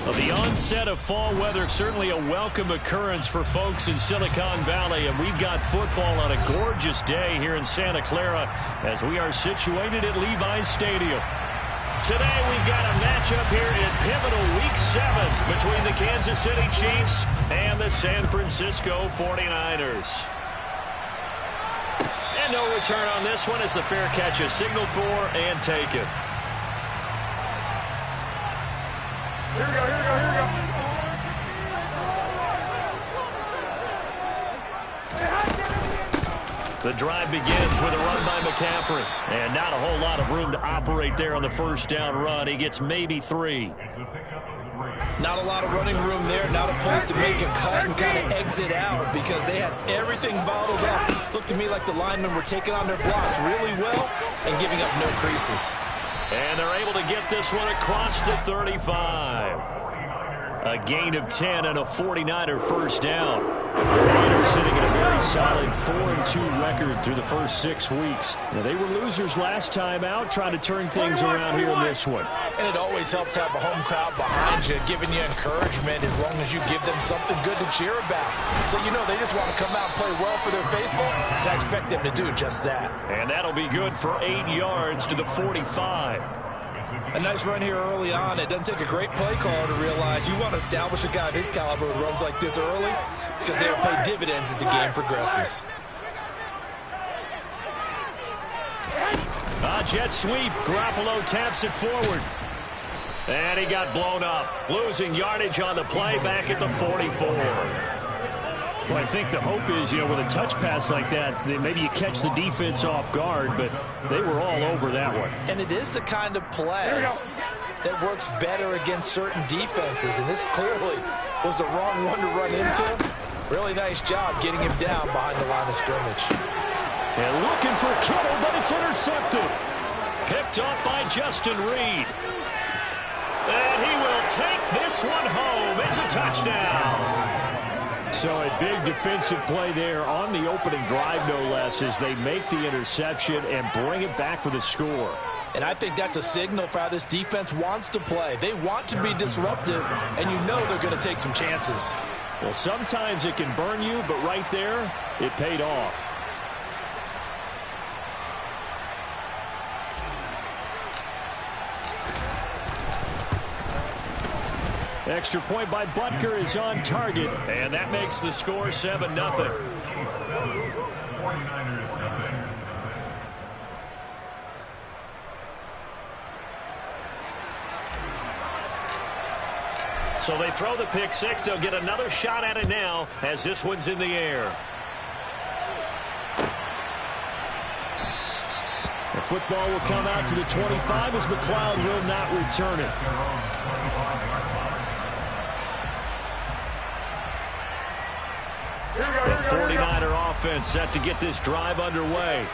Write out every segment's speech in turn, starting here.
Well, the onset of fall weather, certainly a welcome occurrence for folks in Silicon Valley, and we've got football on a gorgeous day here in Santa Clara as we are situated at Levi's Stadium. Today we've got a matchup here in pivotal Week 7 between the Kansas City Chiefs and the San Francisco 49ers. And no return on this one as the fair catch is signaled for and taken. Here we go, here we go, here we go. The drive begins with a run by McCaffrey. And not a whole lot of room to operate there on the first down run. He gets maybe 3. Not a lot of running room there. Not a place to make a cut and kind of exit out because they had everything bottled up. Looked to me like the linemen were taking on their blocks really well and giving up no creases. And they're able to get this one across the 35. A gain of 10 and a 49er first down. The Raiders sitting at a very solid 4-2 record through the first 6 weeks. Now, they were losers last time out, trying to turn things around here in this one. And it always helps to have a home crowd behind you, giving you encouragement as long as you give them something good to cheer about. So, you know, they just want to come out and play well for their faithful, and I expect them to do just that. And that'll be good for 8 yards to the 45. A nice run here early on. It doesn't take a great play caller to realize you want to establish a guy of his caliber with runs like this early because they will pay dividends as the game progresses. Jet sweep. Garoppolo taps it forward. And he got blown up. Losing yardage on the play back at the 44. Well, I think the hope is, with a touch pass like that, maybe you catch the defense off guard, but they were all over that one. And it is the kind of play that works better against certain defenses, and this clearly was the wrong one to run into. Really nice job getting him down behind the line of scrimmage. And looking for Kittle, but it's intercepted. Picked up by Justin Reed. And he will take this one home. It's a touchdown. So a big defensive play there on the opening drive, no less, as they make the interception and bring it back for the score. And I think that's a signal for how this defense wants to play. They want to be disruptive, and you know they're going to take some chances. Well, sometimes it can burn you, but right there, it paid off. Extra point by Butker is on target, and that makes the score 7-0. So they throw the pick six. They'll get another shot at it now as this one's in the air. The football will come out to the 25 as McLeod will not return it. The 49er offense set to get this drive underway.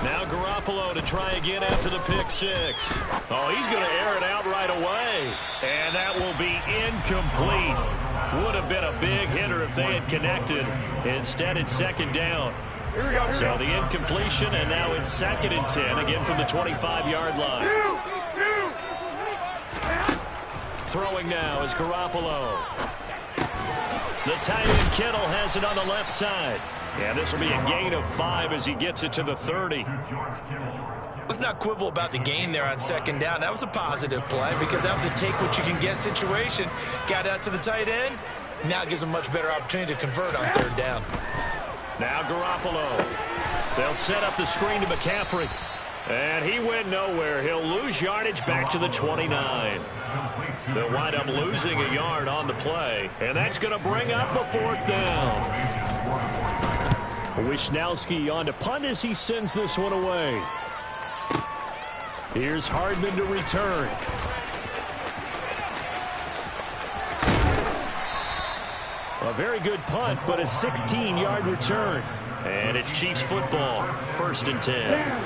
Now Garoppolo to try again after the pick six. Oh, he's going to air it out right away. And that will be incomplete. Would have been a big hitter if they had connected. Instead, it's second down. So the incompletion, and now it's 2nd and 10, again from the 25-yard line. Throwing now is Garoppolo. The tight end Kittle has it on the left side. And this will be a gain of 5 as he gets it to the 30. Let's not quibble about the gain there on second down. That was a positive play because that was a take-what-you-can-get situation. Got out to the tight end. Now it gives him a much better opportunity to convert on third down. Now Garoppolo. They'll set up the screen to McCaffrey. And he went nowhere. He'll lose yardage back to the 29. They'll wind up losing a yard on the play. And that's going to bring up a 4th down. Wishnowski on to punt as he sends this one away. Here's Hardman to return. A very good punt, but a 16-yard return. And it's Chiefs football, 1st and 10.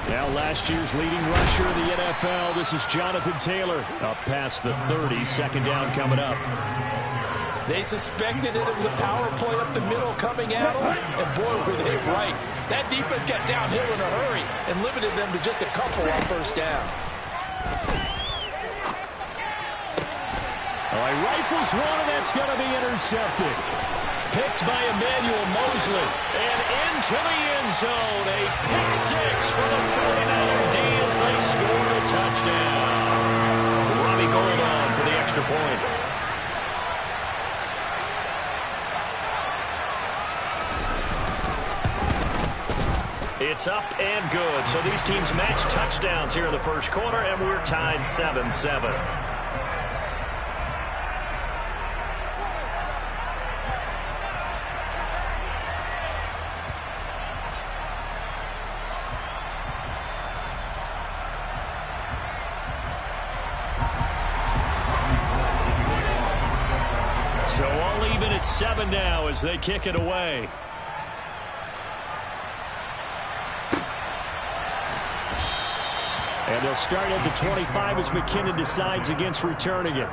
Now last year's leading rusher in the NFL, this is Jonathan Taylor. Up past the 30, 2nd down coming up. They suspected it was a power play up the middle coming at them, and boy, were they right. That defense got downhill in a hurry and limited them to just a couple on first down. Oh, he rifles one, and that's going to be intercepted. Picked by Emmanuel Mosley, and into the end zone. A pick six for the 49er D as they score a touchdown. Robbie Gould on for the extra point. It's up and good. So these teams match touchdowns here in the first quarter, and we're tied 7-7. So all even at 7 now as they kick it away. And they'll start at the 25 as McKinnon decides against returning it.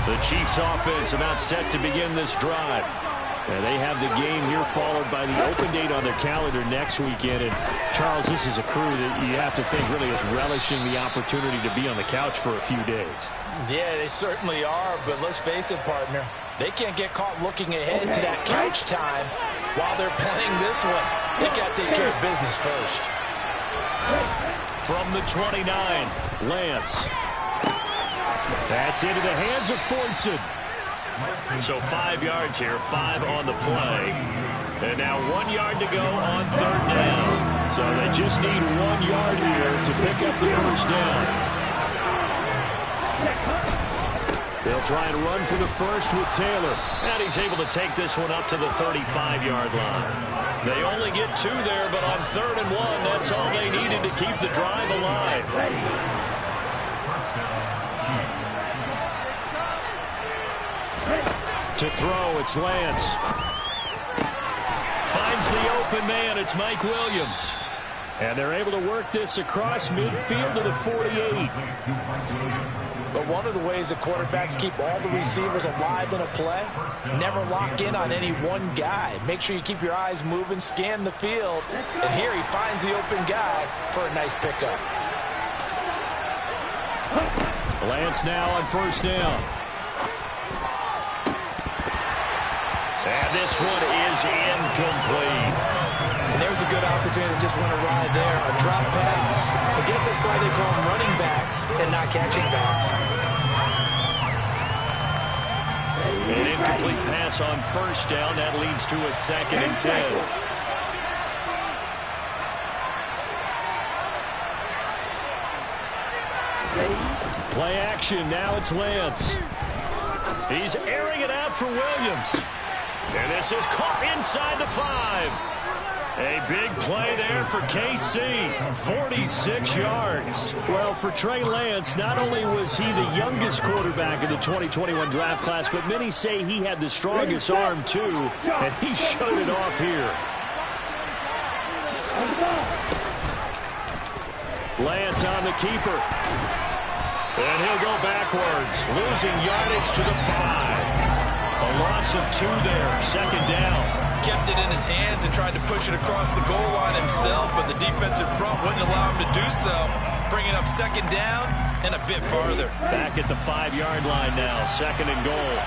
The Chiefs offense about set to begin this drive. And they have the game here followed by the open date on their calendar next weekend. And, Charles, this is a crew that you have to think really is relishing the opportunity to be on the couch for a few days. Yeah, they certainly are, but let's face it, partner. They can't get caught looking ahead to that couch time while they're playing this one. They got to take care of business first. From the 29, Lance. That's into the hands of Fortson. So 5 yards here, 5 on the play. And now 1 yard to go on third down. So they just need 1 yard here to pick up the first down. They'll try and run for the first with Taylor. And he's able to take this one up to the 35-yard line. They only get 2 there, but on 3rd and 1, that's all they needed to keep the drive alive. To throw, it's Lance. Finds the open man, it's Mike Williams. And they're able to work this across midfield to the 48. But one of the ways the quarterbacks keep all the receivers alive in a play, never lock in on any one guy. Make sure you keep your eyes moving, scan the field. And here he finds the open guy for a nice pickup. Lance now on first down. And this one is incomplete. And there's a good opportunity to just win a ride there. A drop pass. I guess that's why they call them running backs and not catching backs. An incomplete pass on first down. That leads to a 2nd and 10. Play action. Now it's Lance. He's airing it out for Williams. And this is caught inside the 5. A big play there for KC. 46 yards. Well, for Trey Lance, not only was he the youngest quarterback in the 2021 draft class, but many say he had the strongest arm, too. And he showed it off here. Lance on the keeper. And he'll go backwards, losing yardage to the 5. A loss of 2 there, 2nd down. Kept it in his hands and tried to push it across the goal line himself, but the defensive front wouldn't allow him to do so. Bringing up 2nd down and a bit farther. Back at the 5-yard line now, 2nd and goal.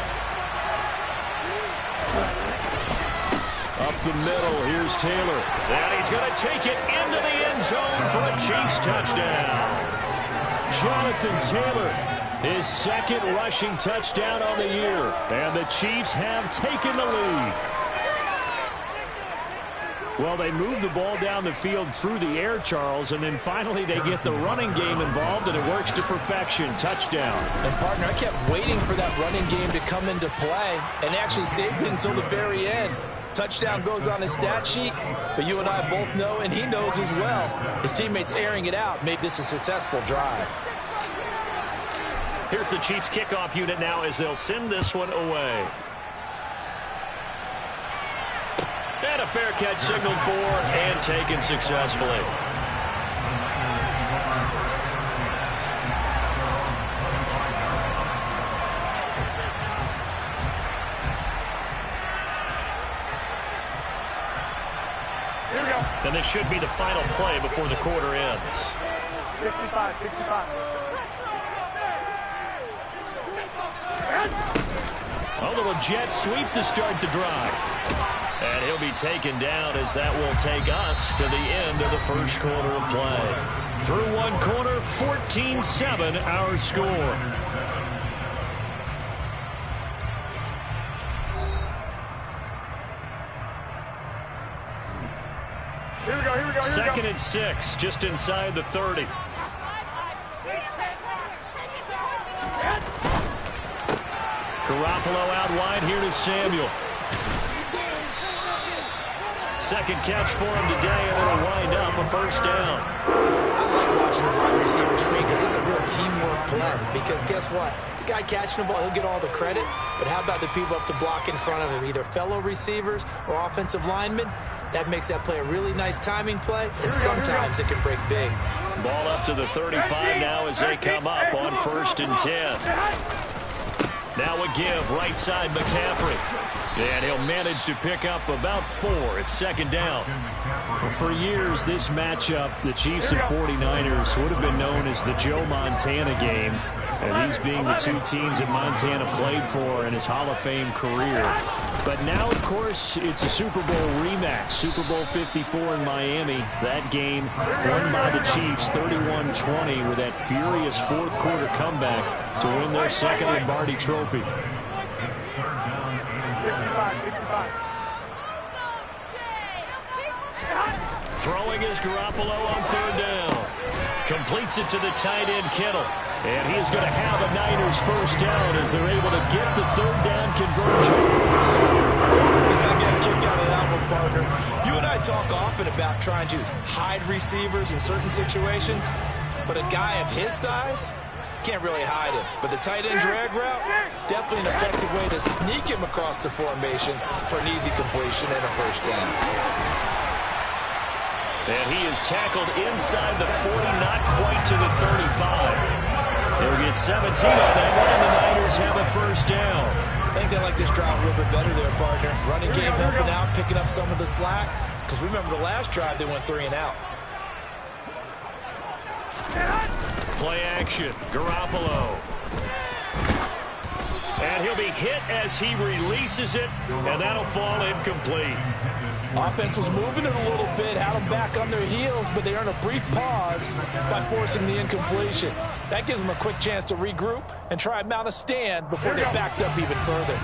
Up the middle, here's Taylor. And he's going to take it into the end zone for a Chiefs touchdown. Jonathan Taylor, his 2nd rushing touchdown on the year. And the Chiefs have taken the lead. Well, they move the ball down the field through the air, Charles, and then finally they get the running game involved, and it works to perfection. Touchdown. And, partner, I kept waiting for that running game to come into play and actually saved it until the very end. Touchdown goes on his stat sheet, but you and I both know, and he knows as well, his teammates airing it out made this a successful drive. Here's the Chiefs kickoff unit now as they'll send this one away. And a fair catch signaled for and taken successfully. Here we go. And this should be the final play before the quarter ends. 65, 65. A little jet sweep to start the drive. And he'll be taken down as that will take us to the end of the first quarter of play. Through one quarter, 14-7 our score. Here we go, here we go, here we go. 2nd and 6, just inside the 30. Garoppolo out wide here to Samuel. Second catch for him today, and it'll wind up a first down. I like watching the wide receiver screen because it's a real teamwork play. Because guess what? The guy catching the ball, he'll get all the credit. But how about the people up to block in front of him, either fellow receivers or offensive linemen? That makes that play a really nice timing play, and sometimes it can break big. Ball up to the 35 now as they come up on 1st and 10. Now a give, right side McCaffrey. And he'll manage to pick up about 4. It's 2nd down. Well, for years, this matchup, the Chiefs and 49ers, would have been known as the Joe Montana game. And these being the two teams that Montana played for in his Hall of Fame career. But now, of course, it's a Super Bowl rematch. Super Bowl 54 in Miami. That game won by the Chiefs 31-20 with that furious fourth quarter comeback to win their 2nd Lombardi trophy. 65. Throwing is Garoppolo on 3rd down. Completes it to the tight end, Kittle. And he is going to have a Niners first down as they're able to get the 3rd down conversion. I got a kick out of that one, partner. You and I talk often about trying to hide receivers in certain situations, but a guy of his size can't really hide him. But the tight end drag route, definitely an effective way to sneak him across the formation for an easy completion and a first down. And he is tackled inside the 40, not quite to the 35. They'll get 17 on that one, and the Niners have a first down. I think they like this drive a little bit better there, partner. Running game helping out, picking up some of the slack. Because remember the last drive, they went 3 and out. Play action, Garoppolo. And he'll be hit as he releases it, and that'll fall incomplete. Offense was moving it a little bit, had them back on their heels, but they earned a brief pause by forcing the incompletion. That gives them a quick chance to regroup and try and mount a stand before they're backed up even further.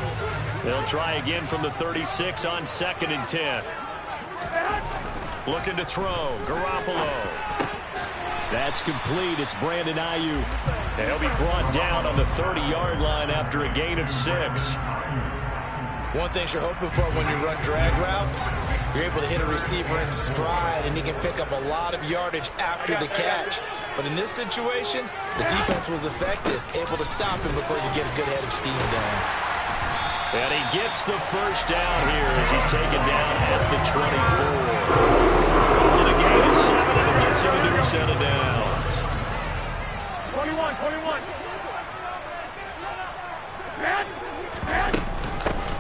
They'll try again from the 36 on 2nd and 10. Looking to throw, Garoppolo. That's complete. It's Brandon Ayuk. And he'll be brought down on the 30-yard line after a gain of 6. One thing you're hoping for when you run drag routes, you're able to hit a receiver in stride, and he can pick up a lot of yardage after the catch. But in this situation, the defense was effective, able to stop him before you get a good head of steam going. And he gets the first down here as he's taken down at the 24. And a gain of 7, and it gets him a new set of downs. 21.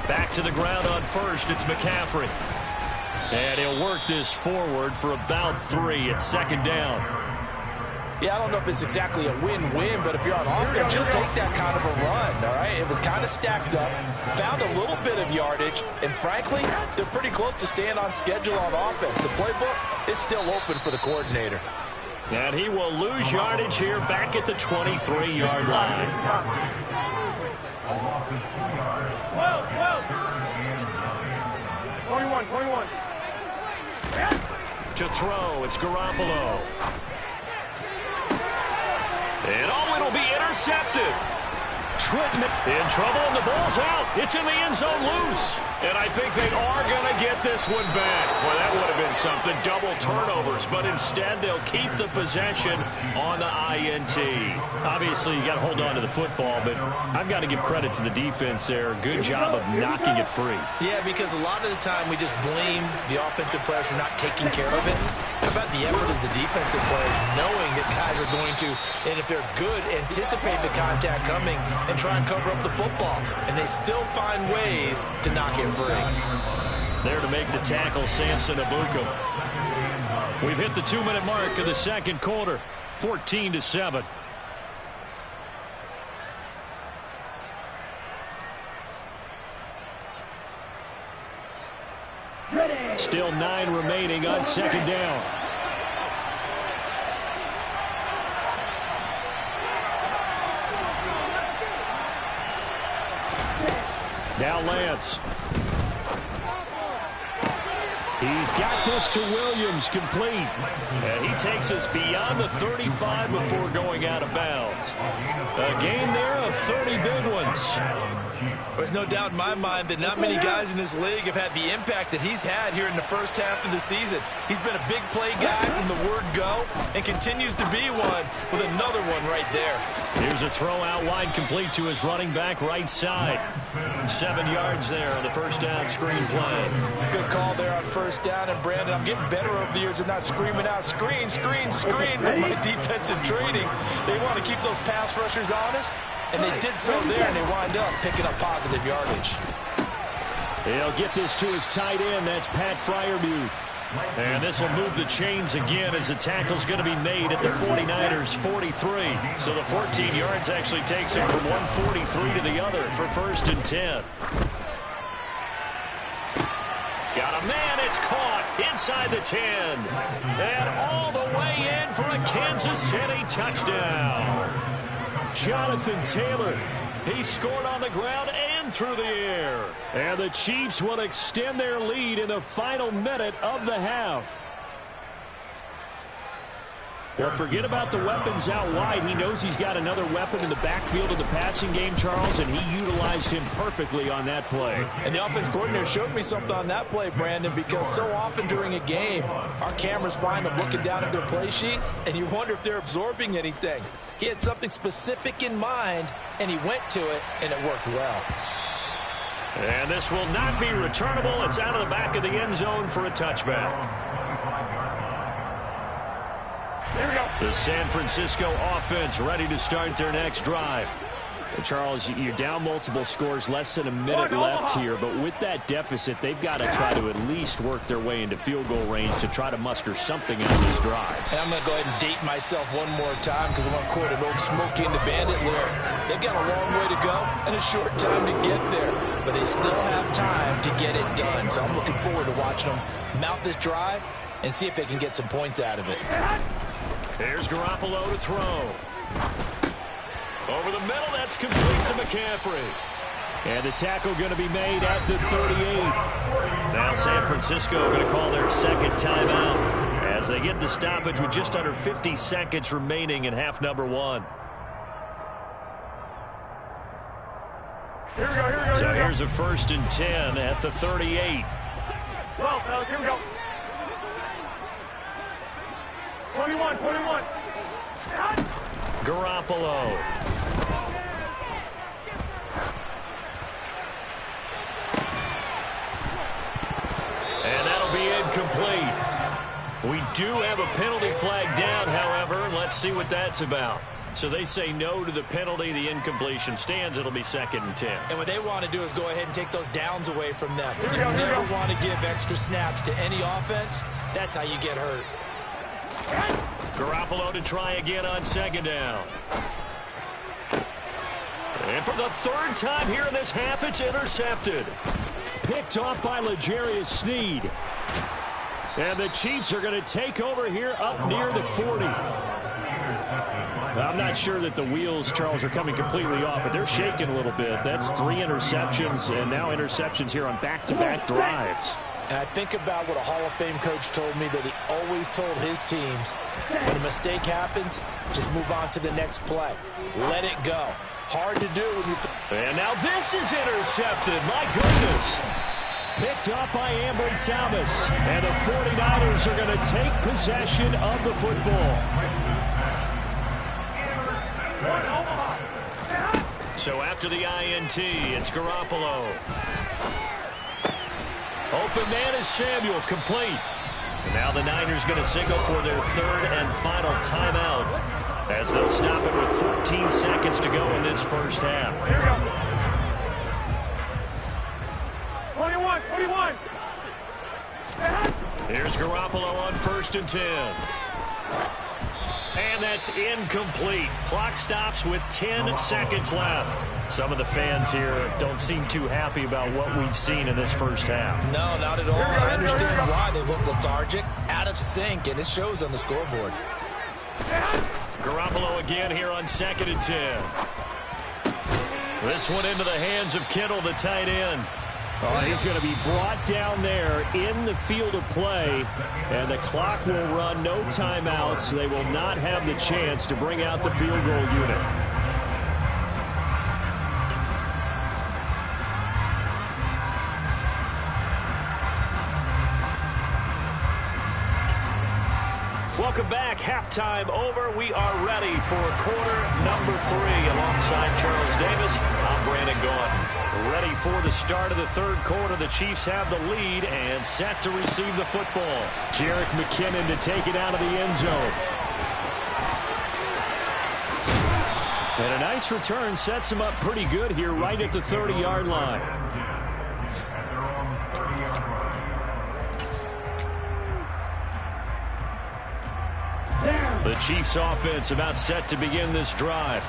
Back to the ground on 1st. It's McCaffrey. And he'll work this forward for about 3 at 2nd down. Yeah, I don't know if it's exactly a win-win, but if you're on offense, you'll take that kind of a run, all right? It was kind of stacked up, found a little bit of yardage, and frankly, they're pretty close to staying on schedule on offense. The playbook is still open for the coordinator. And he will lose yardage here back at the 23-yard line. 21. To throw, it's Garoppolo. And it'll be intercepted. In trouble, and the ball's out. It's in the end zone loose. And I think they are going to get this one back. Well, that would have been something. Double turnovers. But instead, they'll keep the possession on the INT. Obviously, you got to hold on to the football, but I've got to give credit to the defense there. Good job of knocking it free. Yeah, because a lot of the time we just blame the offensive players for not taking care of it. How about the effort of the defensive players knowing that guys are going to, and if they're good, anticipate the contact coming and try and cover up the football. And they still find ways to knock it free. There to make the tackle, Samson Abuka. We've hit the 2-minute mark of the second quarter, 14-7. Still 9 remaining on second down. Now Lance. He's got this to Williams, complete. And he takes us beyond the 35 before going out of bounds. A gain there of 30 big ones. There's no doubt in my mind that not many guys in this league have had the impact that he's had here in the first half of the season. He's been a big play guy from the word go and continues to be one with another one right there. Here's a throw out wide, complete to his running back right side. 7 yards there on the first down screen play. Good call there on first down. And Brandon, I'm getting better over the years of not screaming out screen, screen, screen. But my defensive training, they want to keep those pass rushers honest. And they did so there, and they wind up picking up positive yardage. He'll get this to his tight end. That's Pat Freiermuth. And this will move the chains again as the tackle's going to be made at the 49ers 43. So the 14 yards actually takes him from 143 to the other for 1st and 10. Got a man, it's caught inside the 10. And all the way in for a Kansas City touchdown. Jonathan Taylor, he scored on the ground and through the air. And the Chiefs will extend their lead in the final minute of the half. Well, forget about the weapons out wide. He knows he's got another weapon in the backfield of the passing game, Charles, and he utilized him perfectly on that play. And the offense coordinator showed me something on that play, Brandon, because so often during a game, our cameras find them looking down at their play sheets, and you wonder if they're absorbing anything. He had something specific in mind, and he went to it, and it worked well. And this will not be returnable. It's out of the back of the end zone for a touchback. Here we go. The San Francisco offense ready to start their next drive. Well, Charles, you're down multiple scores, less than a minute left here, but with that deficit, they've got to try to at least work their way into field goal range to try to muster something out of this drive. And I'm going to go ahead and date myself one more time because I want to quote an old Smokey and the Bandit lyric. They've got a long way to go and a short time to get there, but they still have time to get it done. So I'm looking forward to watching them mount this drive and see if they can get some points out of it. Here's Garoppolo to throw. Over the middle, that's complete to McCaffrey. And the tackle going to be made at the 38. Now San Francisco going to call their second timeout as they get the stoppage with just under 50 seconds remaining in half number 1. Here we go, here we go. So here's a 1st and 10 at the 38. Well, fellas, here we go. 21. Garoppolo. And that'll be incomplete. We do have a penalty flag down, however, and let's see what that's about. So they say no to the penalty. The incompletion stands. It'll be 2nd and 10. And what they want to do is go ahead and take those downs away from them. Here we You go, here we never go. want to give extra snaps to any offense. That's how you get hurt. Garoppolo to try again on 2nd down. And for the 3rd time here in this half, it's intercepted. Picked off by L'Jarius Sneed. And the Chiefs are going to take over here up near the 40. I'm not sure that the wheels, Charles, are coming completely off, but they're shaking a little bit. That's 3 interceptions, and now interceptions here on back-to-back drives. And I think about what a Hall of Fame coach told me, that he always told his teams, when a mistake happens, just move on to the next play. Let it go. Hard to do when you... And now this is intercepted. My goodness. Picked up by Ambry Thomas. And the 49ers are going to take possession of the football. So after the INT, it's Garoppolo. Open man is Samuel, complete. And now the Niners going to signal for their third and final timeout as they'll stop it with 14 seconds to go in this first half. Here we go. 21. Here's Garoppolo on 1st and 10. And that's incomplete. Clock stops with 10 seconds left. Some of the fans here don't seem too happy about what we've seen in this first half. No, not at all. I understand why they look lethargic, out of sync, and it shows on the scoreboard. Garoppolo again here on 2nd and 10. This one into the hands of Kittle, the tight end. Oh, he's going to be brought down there in the field of play, and the clock will run, no timeouts. They will not have the chance to bring out the field goal unit. Welcome back. Halftime over. We are ready for quarter number 3. Alongside Charles Davis, I'm Brandon Gaudin. Ready for the start of the third quarter. The Chiefs have the lead and set to receive the football. Jerick McKinnon to take it out of the end zone. And a nice return sets him up pretty good here right at the 30-yard line. The Chiefs offense about set to begin this drive.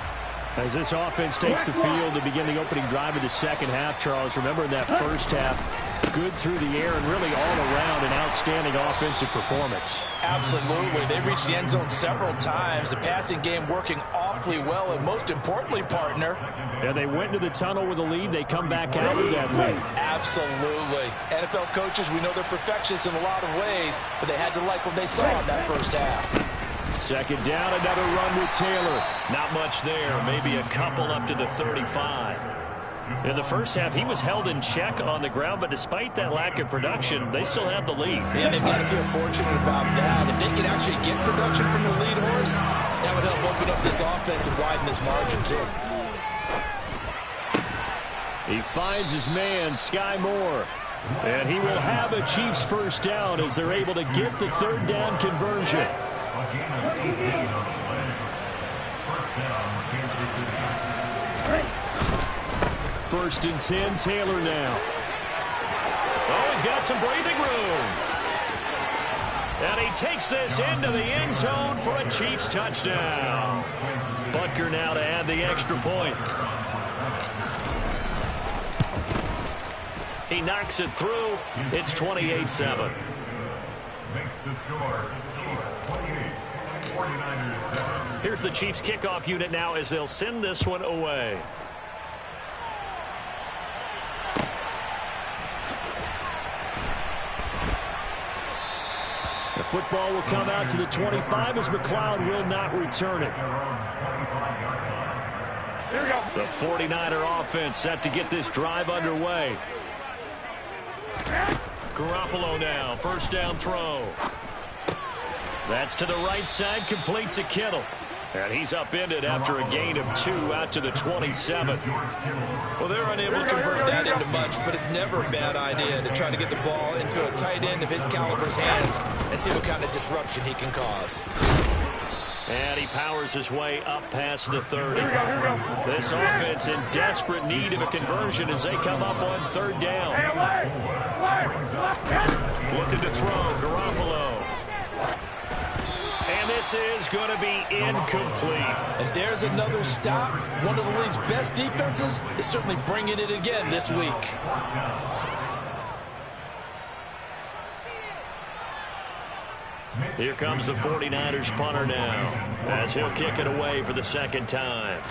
As this offense takes the field to begin the opening drive of the second half, Charles, remember in that first half, good through the air and really all around an outstanding offensive performance. Absolutely. They reached the end zone several times. The passing game working awfully well, and most importantly, partner. And they went to the tunnel with a lead. They come back out with that lead. Absolutely. NFL coaches, we know they're perfectionists in a lot of ways, but they had to like what they saw in that first half. Second down, another run with Taylor. Not much there, maybe a couple up to the 35. In the first half, he was held in check on the ground, but despite that lack of production, they still have the lead. Yeah, they've got to feel fortunate about that. If they can actually get production from the lead horse, that would help open up this offense and widen this margin, too. He finds his man, Sky Moore. And he will have a Chiefs first down as they're able to get the third down conversion. First and 10, Taylor now. Oh, he's got some breathing room. And he takes this into the end zone for a Chiefs touchdown. Butker now to add the extra point. He knocks it through. It's 28-7. Makes the score Chiefs 28, 49ers 7. Here's the Chiefs kickoff unit now as they'll send this one away. The football will come out to the 25 as McLeod will not return it. Here we go. The 49er offense set to get this drive underway. Garoppolo now, first down throw. That's to the right side, complete to Kittle. And he's upended after a gain of 2 out to the 27. Well, they're unable to convert that into much, but it's never a bad idea to try to get the ball into a tight end of his caliber's hands and see what kind of disruption he can cause. And he powers his way up past the 30. This offense in desperate need of a conversion as they come up on third down. Looking to throw, Garoppolo. And this is going to be incomplete. And there's another stop. One of the league's best defenses is certainly bringing it again this week. Here comes the 49ers punter now as he'll kick it away for the second time.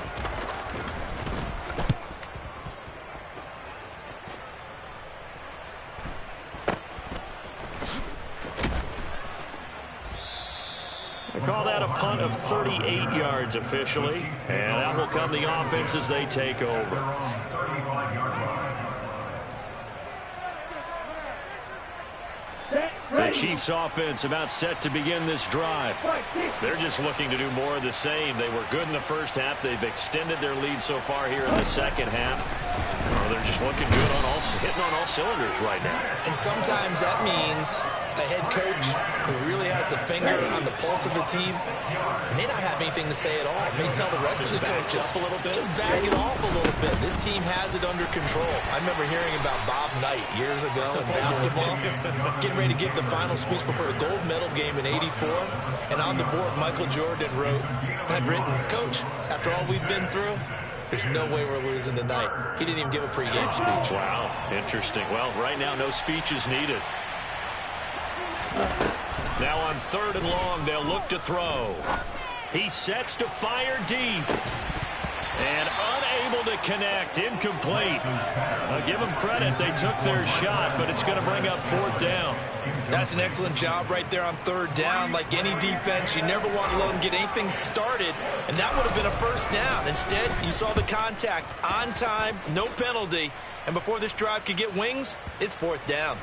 They call that a punt of 38 yards officially. And out will come the offense as they take over. The Chiefs offense about set to begin this drive. They're just looking to do more of the same. They were good in the first half. They've extended their lead so far here in the second half. They're just looking good on hitting on all cylinders right now. And sometimes that means a head coach who really has a finger on the pulse of the team may not have anything to say at all. May tell the rest of the coaches, just back it off a little bit. This team has it under control. I remember hearing about Bob Knight years ago in basketball, getting ready to give the final speech before the gold medal game in '84. And on the board, Michael Jordan had written, "Coach, after all we've been through, there's no way we're losing tonight." He didn't even give a pregame speech. Wow, interesting. Well, right now, no speech is needed. Now on 3rd and long, they'll look to throw. He sets to fire deep. And unable to connect. Incomplete. I'll give them credit. They took their shot, but it's going to bring up 4th down. That's an excellent job right there on 3rd down. Like any defense, you never want to let them get anything started, and that would have been a 1st down. Instead, you saw the contact on time, no penalty, and before this drive could get wings, it's 4th down.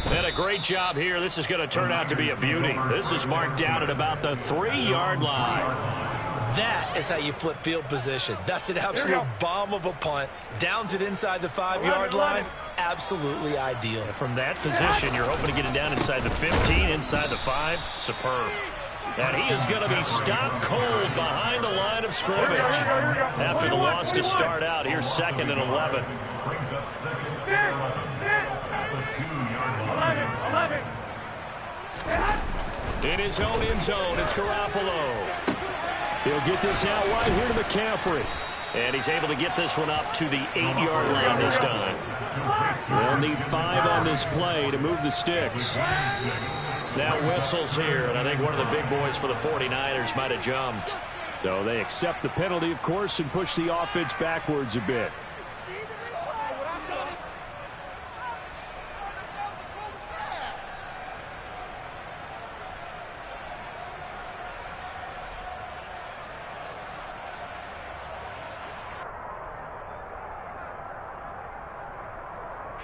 And a great job here. This is going to turn out to be a beauty. This is marked down at about the 3-yard line. That is how you flip field position. That's an absolute bomb of a punt. Downs it inside the 5-yard line. Absolutely ideal. From that position, you're hoping to get it down inside the 15, inside the 5. Superb. And he is going to be stopped cold behind the line of scrimmage. After the loss to start out, here's 2nd and 11. In his own end zone, it's Garoppolo. He'll get this out wide here to McCaffrey. And he's able to get this one up to the 8-yard line this time. They'll need 5 on this play to move the sticks. Now whistles here, and I think one of the big boys for the 49ers might have jumped. So they accept the penalty, of course, and push the offense backwards a bit.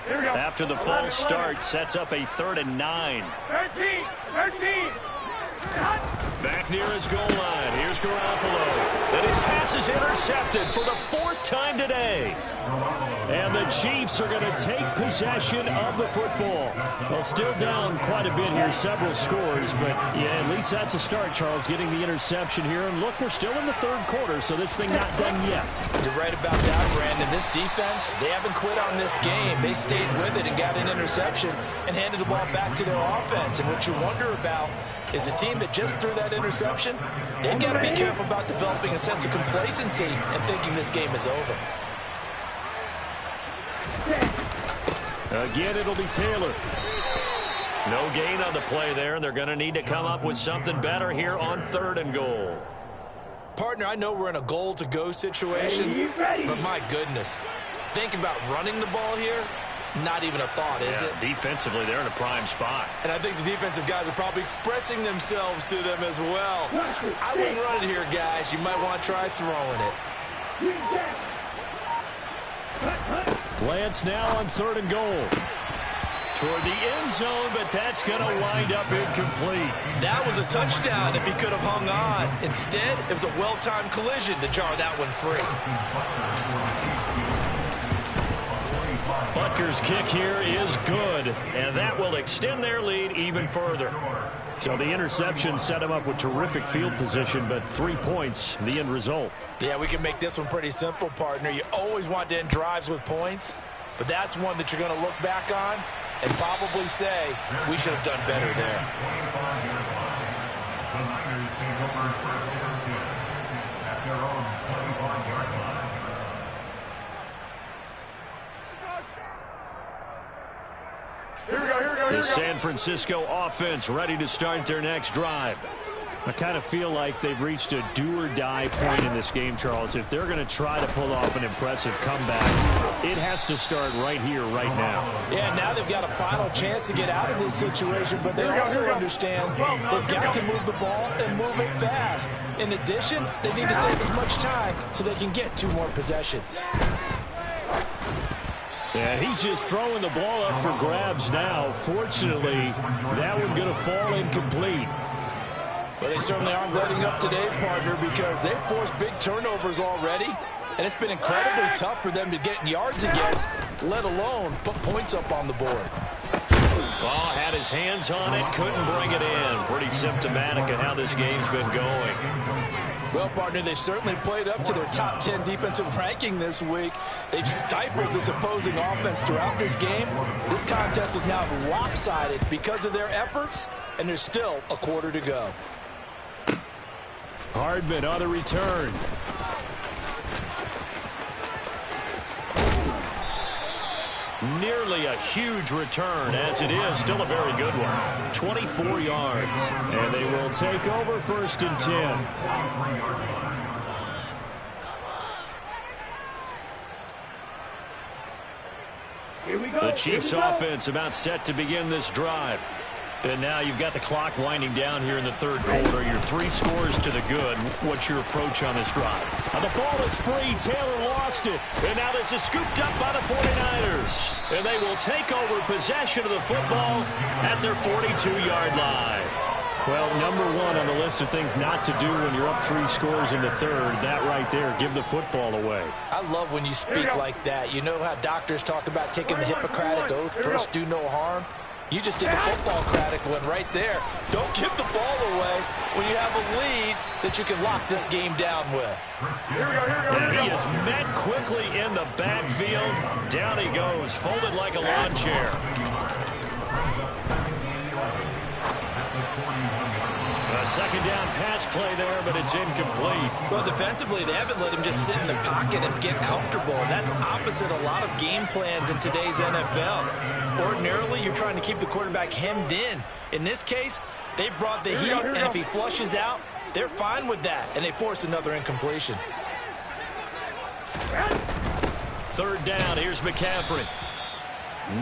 After the false start, sets up a 3rd and 9. 13. Back near his goal line. Here's Garoppolo. And his pass is intercepted for the 4th time today. And the Chiefs are going to take possession of the football. Well, still down quite a bit here, several scores, but yeah, at least that's a start, Charles, getting the interception here. And look, we're still in the 3rd quarter, so this thing not done yet. You're right about that, Brandon. This defense, they haven't quit on this game. They stayed with it and got an interception and handed the ball back to their offense. And what you wonder about is the team that just threw that interception, they've got to be careful about developing a sense of complacency and thinking this game is over. Again, it'll be Taylor. No gain on the play there, and they're going to need to come up with something better here on 3rd and goal. Partner, I know we're in a goal-to-go situation, but my goodness, think about running the ball here, not even a thought, is it? Defensively, they're in a prime spot. And I think the defensive guys are probably expressing themselves to them as well. I wouldn't run it here, guys. You might want to try throwing it. Lance now on 3rd and goal. Toward the end zone, but that's going to wind up incomplete. That was a touchdown if he could have hung on. Instead, it was a well-timed collision to jar that one free. Butker's kick here is good, and that will extend their lead even further. So the interception set him up with terrific field position, but 3 points, the end result. Yeah, we can make this one pretty simple, partner. You always want to end drives with points, but that's one that you're going to look back on and probably say, we should have done better there. The Niners take over 1st and 10 at their own 25-yard line. Here we go. The San Francisco offense ready to start their next drive. I kind of feel like they've reached a do-or-die point in this game, Charles. If they're going to try to pull off an impressive comeback, it has to start right here, right now. Yeah, now they've got a final chance to get out of this situation, but they also understand they've got to move the ball and move it fast. In addition, they need to save as much time so they can get 2 more possessions. And he's just throwing the ball up for grabs now. Fortunately, that one's going to fall incomplete. But they certainly aren't letting up today, partner, because they've forced big turnovers already, and it's been incredibly tough for them to get yards against, let alone put points up on the board. Oh, had his hands on it, couldn't bring it in. Pretty symptomatic of how this game's been going. Well, partner, they've certainly played up to their top 10 defensive ranking this week. They've stifled this opposing offense throughout this game. This contest is now lopsided because of their efforts, and there's still a quarter to go. Hardman on the return. Nearly a huge return, as it is still a very good one. 24 yards. And they will take over 1st and 10. The Chiefs offense about set to begin this drive. And now you've got the clock winding down here in the 3rd quarter. Your 3 scores to the good. What's your approach on this drive? And the ball is free. Taylor lost it. And now this is scooped up by the 49ers. And they will take over possession of the football at their 42-yard line. Well, number 1 on the list of things not to do when you're up 3 scores in the 3rd. That right there, give the football away. I love when you speak like that. You know how doctors talk about taking the Hippocratic Oath, first do no harm? You just did the football-cratic one right there. Don't give the ball away when you have a lead that you can lock this game down with. And he is met quickly in the backfield. Down he goes, folded like a lawn chair. A 2nd down pass play there, but it's incomplete. Well, defensively, they haven't let him just sit in the pocket and get comfortable, and that's opposite a lot of game plans in today's NFL. Ordinarily, you're trying to keep the quarterback hemmed in. In this case, they brought the heat, and if he flushes out, they're fine with that, and they force another incompletion. 3rd down, here's McCaffrey.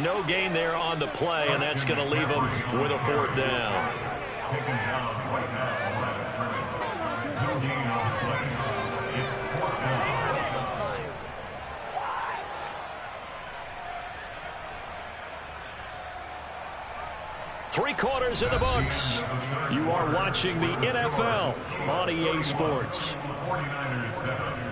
No gain there on the play, and that's going to leave him with a 4th down. Taken down right now on that scrimmage. No gain on the play. It's 4th down. 3 quarters in the books. You are watching the NFL on EA Sports. 49ers 7.